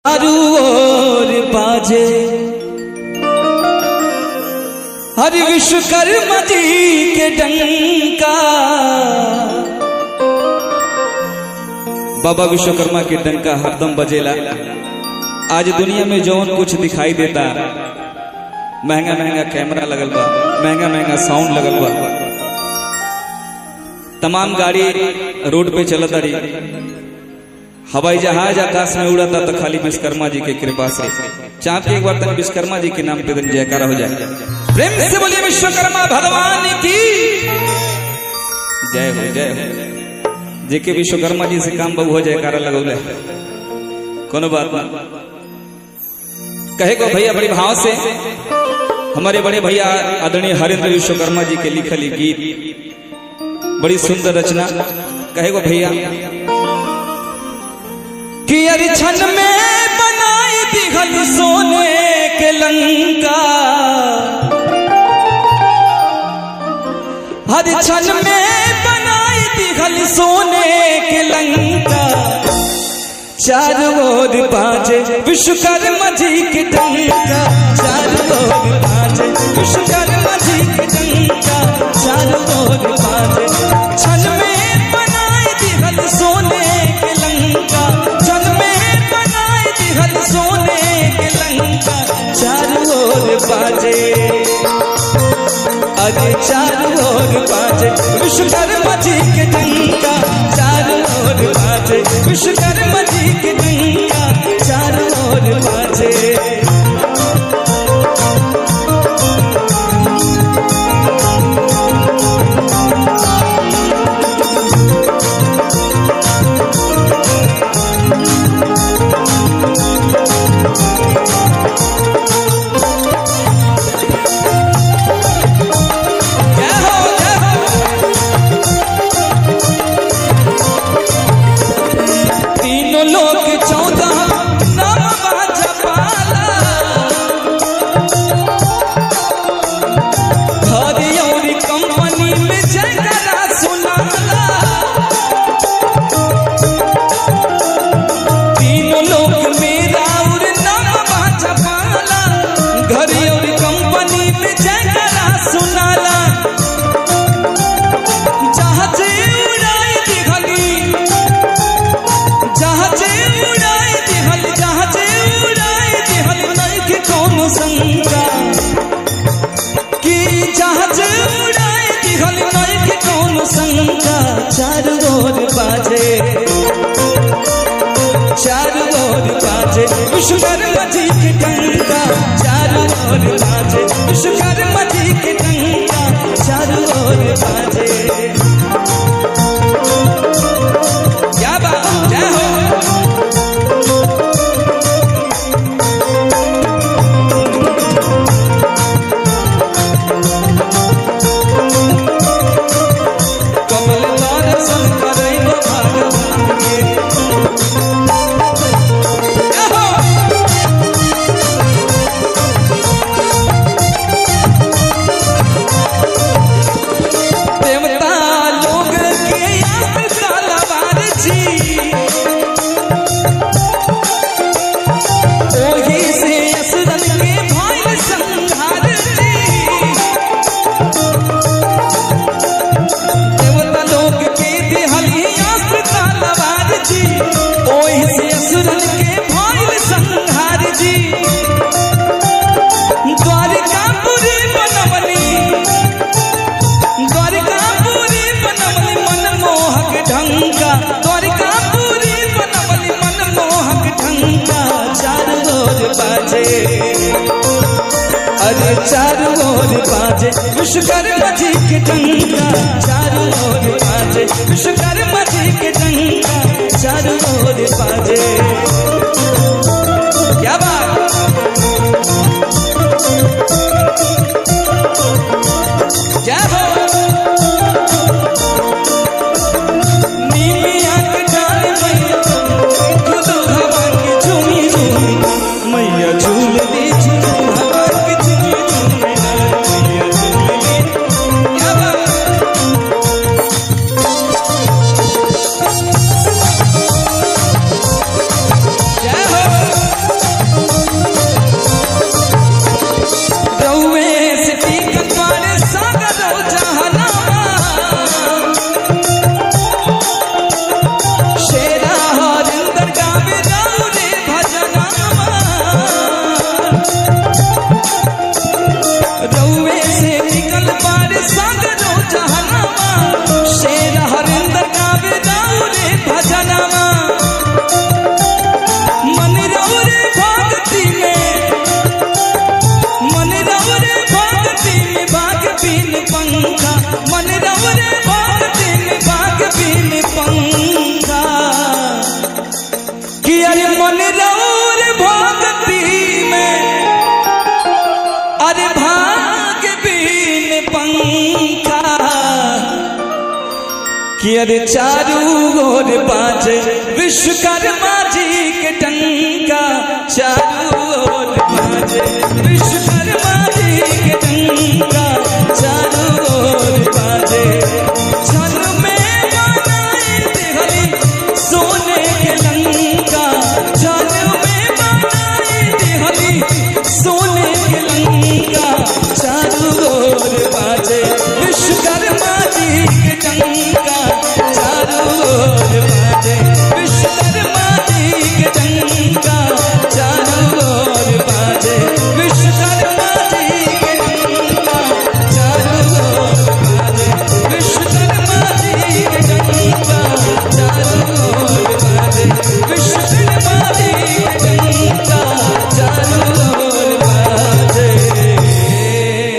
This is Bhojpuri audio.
चारों ओर बाजे हर विश्वकर्मा जी के डंका। बाबा विश्वकर्मा के डंका हरदम बजेला। आज दुनिया में जौन कुछ दिखाई देता, महंगा महंगा कैमरा लगल बा, महंगा महंगा साउंड लगल बा, तमाम गाड़ी रोड पे चलता रही, हवाई जहाज आकाश में उड़ाता तो खाली विश्वकर्मा जी की कृपा से। चाहते एक बार तक विश्वकर्मा जी के नाम पे जयकारा हो जाए। प्रेम से बोलिए विश्वकर्मा भगवान की जय हो, जय हो। जेके विश्वकर्मा जी से काम बहु हो जयकारा लगौले, कोनो बात ना कहे को भैया बड़ी भाव से। हमारे बड़े भैया आदरणीय हरेंद्र विश्वकर्मा जी के लिखल गीत बड़ी सुंदर रचना। कहे को भैया कि अरे छन में बनाई दिखल सोने के लंका, हर छन में बनाई दिखल सोने के लंका। चारों ओर बाजे विश्वकर्मा जी के डंका, चारों ओर बाजे विश्वकर्मा जी के डंका, चारों ओर बाजे। छन में बनाई दिखल सोने के लंका, छन में बनाई दिखल सोने के लंका। चारों ओर बाजे अरे चारों ओर बाजे विश्वकर्मा जी के डंका, चारों ओर बाजे विश्वकर्मा जी के डंका, चारों ओर बाजे। चारों ओर बाजे, चारों ओर बाजे विश्वकर्मा जी के डंका, चारों ओर बाजे विश्वकर्मा जी के डंका, चारों ओर बाजे। क्या बात, जय हो। अरे चारों ओर बाजे विश्वकर्मा जी के डंका, चारों ओर बाजे विश्वकर्मा जी के डंका, चारों ओर बाजे। क्या बात, जय हो। नीमिया के डाल मैया झूलो हवा की झूमी झूमी, मैया झूल दी झूम हवा की झूमी झूमी, मैया झूल दी। क्या बात, कि अरे चारों ओर बाजे विश्वकर्मा जी के डंका, चारों